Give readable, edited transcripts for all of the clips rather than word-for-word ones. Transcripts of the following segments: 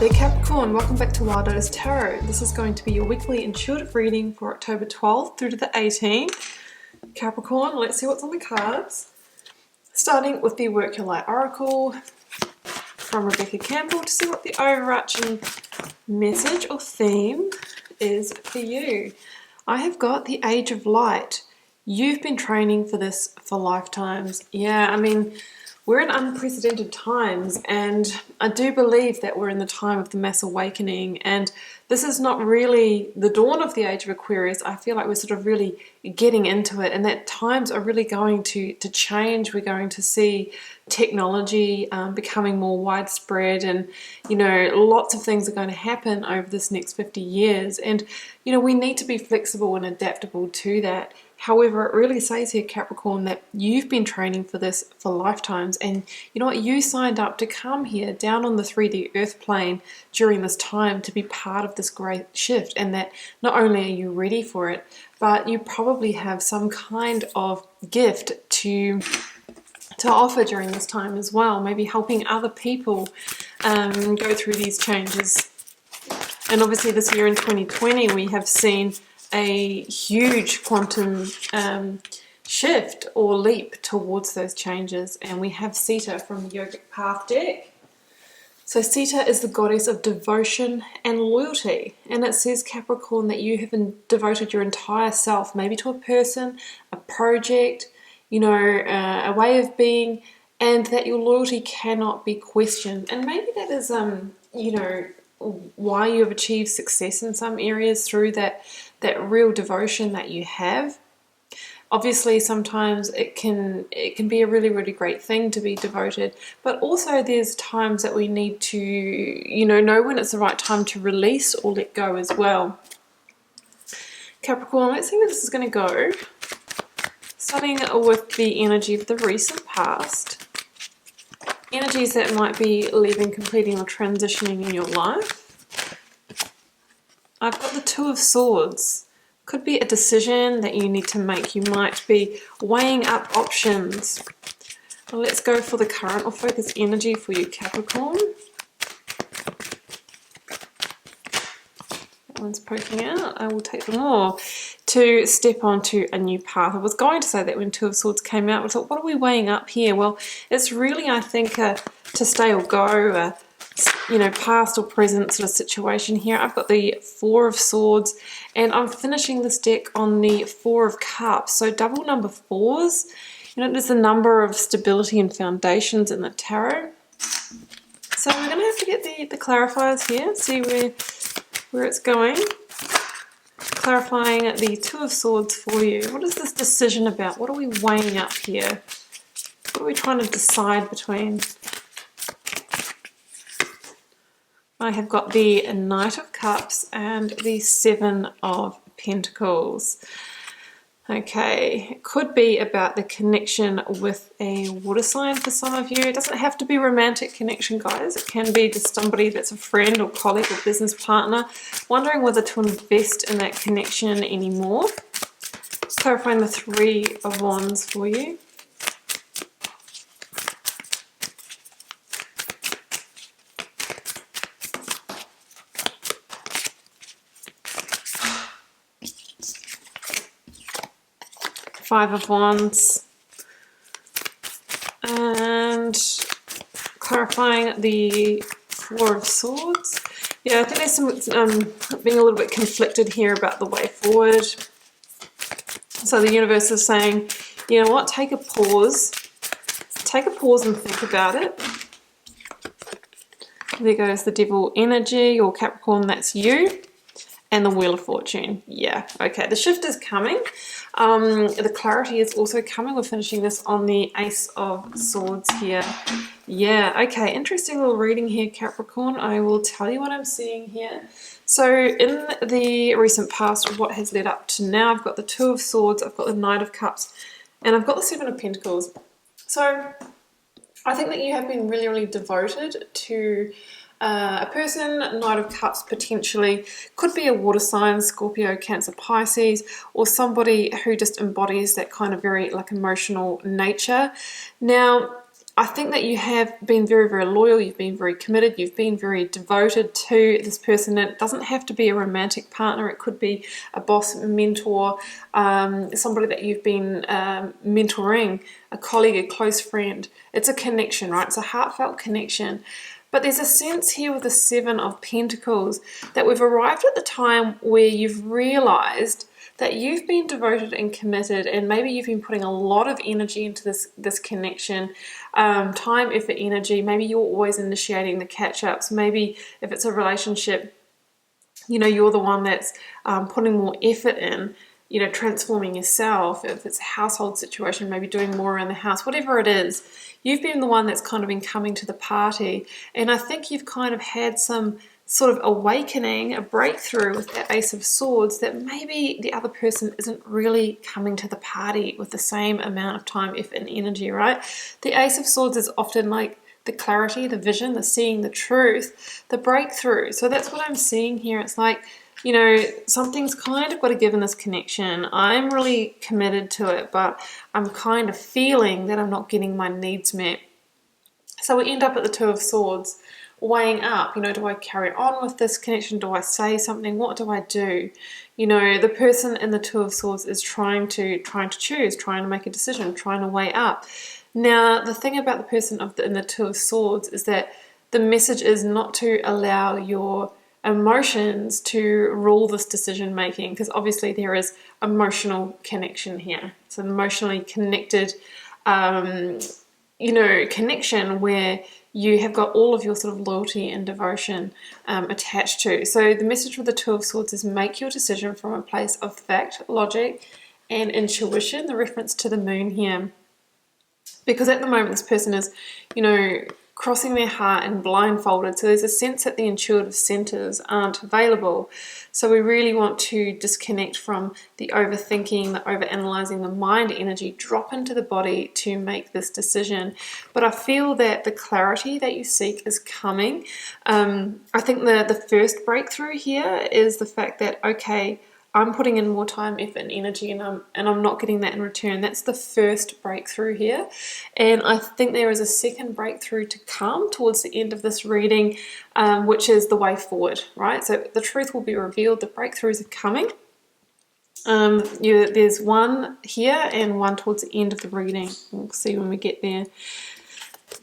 there Capricorn, welcome back to Wild Lotus Tarot. This is going to be your weekly intuitive reading for October 12th through to the 18th. Capricorn, let's see what's on the cards. Starting with the Work Your Light Oracle from Rebecca Campbell to see what the overarching message or theme is for you. I have got the Age of Light. You've been training for this for lifetimes. Yeah, I mean, we're in unprecedented times, and I do believe that we're in the time of the mass awakening, and this is not really the dawn of the age of Aquarius. I feel like we're sort of really getting into it, and that times are really going to change. We're going to see technology becoming more widespread, and lots of things are going to happen over this next 50 years, and we need to be flexible and adaptable to that. However, it really says here, Capricorn, that you've been training for this for lifetimes, and you know what? You signed up to come here down on the 3D Earth plane during this time to be part of this great shift, and that not only are you ready for it, but you probably have some kind of gift to offer during this time as well, maybe helping other people go through these changes. And obviously this year in 2020, we have seen a huge quantum shift or leap towards those changes, and we have Sita from the Yogic Path deck. So Sita is the goddess of devotion and loyalty, and it says, Capricorn, that you have devoted your entire self, maybe to a person, a project, a way of being, and that your loyalty cannot be questioned. And maybe that is why you have achieved success in some areas through that real devotion that you have. Obviously, sometimes it can be a really, really great thing to be devoted, but also there's times that we need to, know when it's the right time to release or let go as well. Capricorn, let's see where this is going to go. Starting with the energy of the recent past. Energies that might be leaving, completing, or transitioning in your life. I've got the Two of Swords. Could be a decision that you need to make. You might be weighing up options. Well, let's go for the current or focus energy for you, Capricorn. That one's poking out. I will take them all. To step onto a new path. I was going to say that when Two of Swords came out, I thought, what are we weighing up here? Well, it's really, I think, to stay or go, past or present sort of situation here. I've got the Four of Swords, and I'm finishing this deck on the Four of Cups. So double number fours, there's the number of stability and foundations in the tarot. So we're going to have to get the clarifiers here, see where it's going. Clarifying the Two of Swords for you. What is this decision about? What are we weighing up here? What are we trying to decide between? I have got the Knight of Cups and the Seven of Pentacles. Okay, it could be about the connection with a water sign for some of you. It doesn't have to be a romantic connection, guys. It can be just somebody that's a friend or colleague or business partner, wondering whether to invest in that connection anymore. Clarifying the Three of Wands for you. Five of Wands, and clarifying the Four of Swords. Yeah, I think there's some being a little bit conflicted here about the way forward. So the universe is saying, you know what, take a pause and think about it. There goes the Devil energy, or Capricorn, that's you. And the Wheel of Fortune. Yeah, okay, the shift is coming. The clarity is also coming. We're finishing this on the Ace of Swords here. Yeah, okay, interesting little reading here, Capricorn. I will tell you what I'm seeing here. So in the recent past, what has led up to now, I've got the Two of Swords, I've got the Knight of Cups, and I've got the Seven of Pentacles. So I think that you have been really, really devoted to a person. Knight of Cups potentially could be a water sign, Scorpio, Cancer, Pisces, or somebody who just embodies that kind of very emotional nature. Now, I think that you have been very, very loyal, you've been very committed, you've been very devoted to this person. It doesn't have to be a romantic partner, it could be a boss, a mentor, somebody that you've been mentoring, a colleague, a close friend. It's a connection, right? It's a heartfelt connection. But there's a sense here with the Seven of Pentacles that we've arrived at the time where you've realized that you've been devoted and committed, and maybe you've been putting a lot of energy into this connection, time, effort, energy. Maybe you're always initiating the catch-ups. Maybe if it's a relationship, you're the one that's putting more effort in, transforming yourself. If it's a household situation, maybe doing more around the house, whatever it is, you've been the one that's kind of been coming to the party. And I think you've kind of had some sort of awakening, a breakthrough with that Ace of Swords, that maybe the other person isn't really coming to the party with the same amount of time, effort, and energy, right? The Ace of Swords is often like the clarity, the vision, the seeing the truth, the breakthrough. So that's what I'm seeing here. It's like, something's kind of got to give in this connection. I'm really committed to it, but I'm kind of feeling that I'm not getting my needs met. So we end up at the Two of Swords, weighing up, do I carry on with this connection? Do I say something? What do I do? The person in the Two of Swords is trying to choose, trying to make a decision, trying to weigh up. Now, the thing about the person in the Two of Swords is that the message is not to allow your emotions to rule this decision making, because obviously there is emotional connection here. It's an emotionally connected connection where you have got all of your sort of loyalty and devotion attached to. So the message with the Two of Swords is make your decision from a place of fact, logic, and intuition, the reference to the moon here. Because at the moment this person is, crossing their heart and blindfolded. So there's a sense that the intuitive centers aren't available. So we really want to disconnect from the overthinking, the overanalyzing, the mind energy, drop into the body to make this decision. But I feel that the clarity that you seek is coming. I think the first breakthrough here is the fact that, okay, I'm putting in more time, effort, and energy, and I'm not getting that in return. That's the first breakthrough here. And I think there is a second breakthrough to come towards the end of this reading, which is the way forward, right? So the truth will be revealed. The breakthroughs are coming. There's one here and one towards the end of the reading. We'll see when we get there.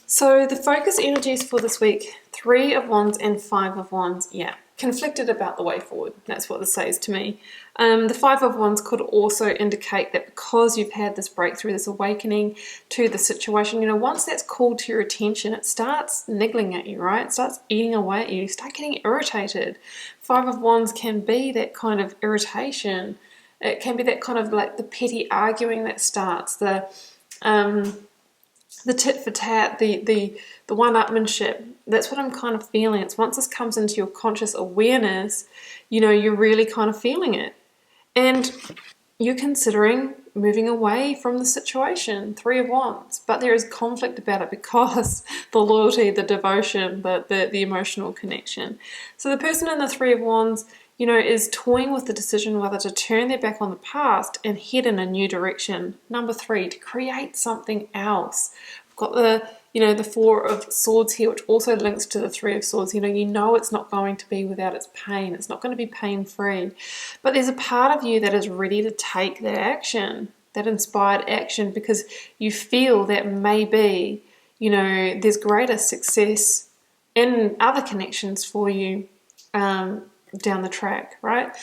So the focus energies for this week, 3 of Wands and 5 of Wands. Yeah, conflicted about the way forward. That's what this says to me. The 5 of Wands could also indicate that because you've had this breakthrough, this awakening to the situation, once that's called to your attention, it starts niggling at you, right? It starts eating away at you. You start getting irritated. 5 of Wands can be that kind of irritation. It can be that kind of like the petty arguing that starts, the tit for tat, the one-upmanship. That's what I'm kind of feeling. It's once this comes into your conscious awareness, you're really kind of feeling it. And you're considering moving away from the situation, 3 of Wands. But there is conflict about it because the loyalty, the devotion, the emotional connection. So the person in the 3 of Wands, is toying with the decision whether to turn their back on the past and head in a new direction. Number 3, to create something else. We've got the 4 of Swords here, which also links to the 3 of Swords. It's not going to be without its pain. It's not going to be pain-free. But there's a part of you that is ready to take that action, that inspired action, because you feel that maybe, there's greater success in other connections for you down the track, right?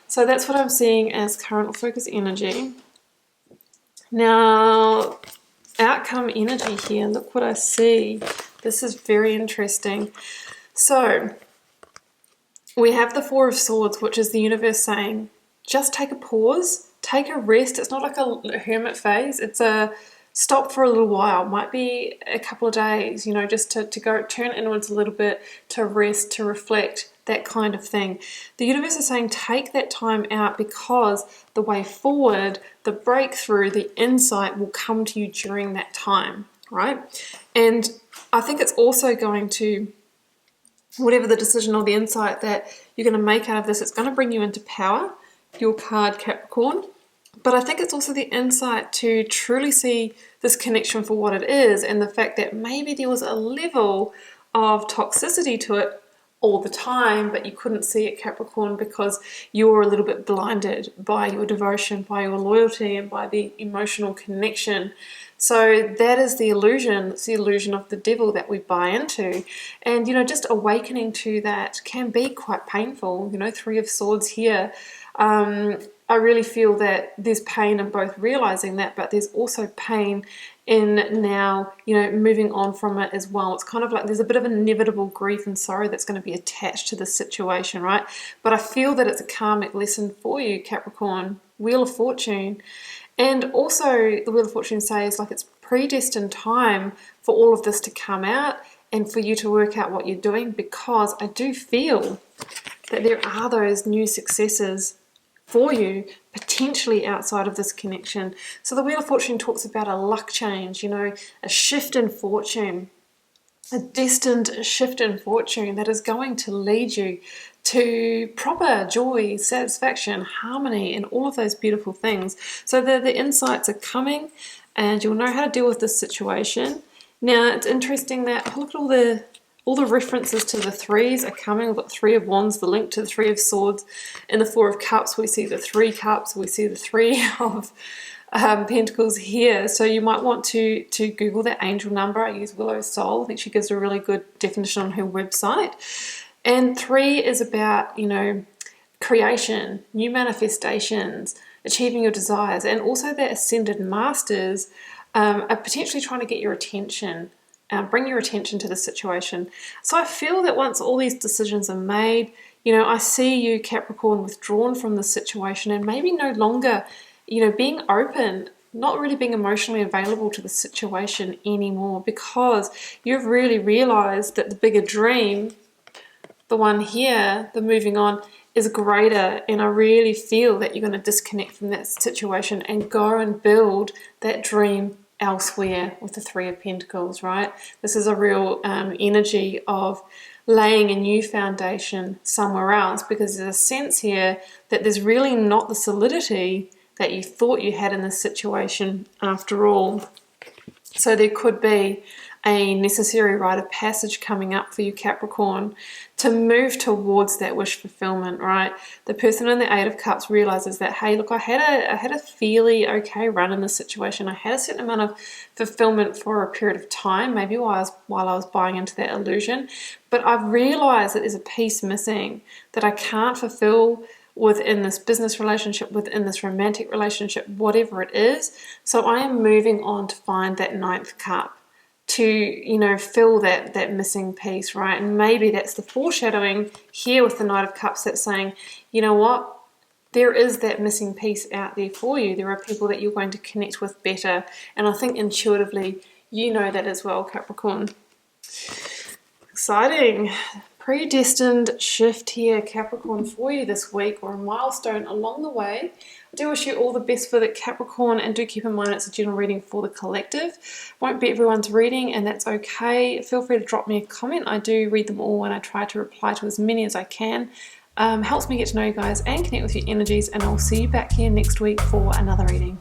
So that's what I'm seeing as current focus energy. Now, outcome energy here, look what I see. This is very interesting. So we have the 4 of Swords, which is the universe saying, just take a pause, take a rest. It's not like a hermit phase. It's a stop for a little while. Might be a couple of days, just to go turn inwards a little bit, to rest, to reflect, that kind of thing. The universe is saying take that time out, because the way forward, the breakthrough, the insight will come to you during that time, right? And I think it's also going to, whatever the decision or the insight that you're going to make out of this, it's going to bring you into power. Your card, Capricorn. But I think it's also the insight to truly see this connection for what it is, and the fact that maybe there was a level of toxicity to it all the time, but you couldn't see it, Capricorn, because you were a little bit blinded by your devotion, by your loyalty, and by the emotional connection. So that is the illusion. It's the illusion of the devil that we buy into. And, you know, just awakening to that can be quite painful. You know, Three of Swords here. I really feel that there's pain in both realizing that, but there's also pain in now, you know, moving on from it as well. It's kind of like there's a bit of inevitable grief and sorrow that's going to be attached to this situation, right? But I feel that it's a karmic lesson for you, Capricorn. Wheel of Fortune. And also the Wheel of Fortune says like it's predestined time for all of this to come out and for you to work out what you're doing, because I do feel that there are those new successes for you, potentially outside of this connection. So the Wheel of Fortune talks about a luck change, you know, a shift in fortune, a destined shift in fortune that is going to lead you to proper joy, satisfaction, harmony, and all of those beautiful things. So the insights are coming, and you'll know how to deal with this situation. Now, it's interesting that look at all the references to the threes are coming. We've got Three of Wands, the link to the Three of Swords. In the Four of Cups, we see the Three Cups. We see the Three of Pentacles here. So you might want to Google that angel number. I use Willow's Soul. I think she gives a really good definition on her website. And three is about, you know, creation, new manifestations, achieving your desires, and also the Ascended Masters are potentially trying to get your attention. Bring your attention to the situation. So I feel that once all these decisions are made, you know, I see you, Capricorn, withdrawn from the situation and maybe no longer, you know, being open, not really being emotionally available to the situation anymore, because you've really realized that the bigger dream, the one here, the moving on, is greater. And I really feel that you're going to disconnect from that situation and go and build that dream elsewhere with the Three of Pentacles, right? This is a real energy of laying a new foundation somewhere else, because there's a sense here that there's really not the solidity that you thought you had in this situation after all. So there could be a necessary rite of passage coming up for you, Capricorn, to move towards that wish fulfillment, right? The person in the Eight of Cups realizes that, hey, look, I had a fairly okay run in this situation. I had a certain amount of fulfillment for a period of time, maybe while I was buying into that illusion, but I've realized that there's a piece missing that I can't fulfill within this business relationship, within this romantic relationship, whatever it is. So I am moving on to find that Ninth Cup, to, you know, fill that missing piece, right? And maybe that's the foreshadowing here with the Knight of Cups that's saying, you know what, there is that missing piece out there for you. There are people that you're going to connect with better. And I think intuitively you know that as well, Capricorn. Exciting. Predestined shift here, Capricorn, for you this week, or a milestone along the way. I do wish you all the best for the Capricorn, and do keep in mind it's a general reading for the collective. Won't be everyone's reading, and that's okay. Feel free to drop me a comment. I do read them all, and I try to reply to as many as I can. Helps me get to know you guys and connect with your energies, and I'll see you back here next week for another reading.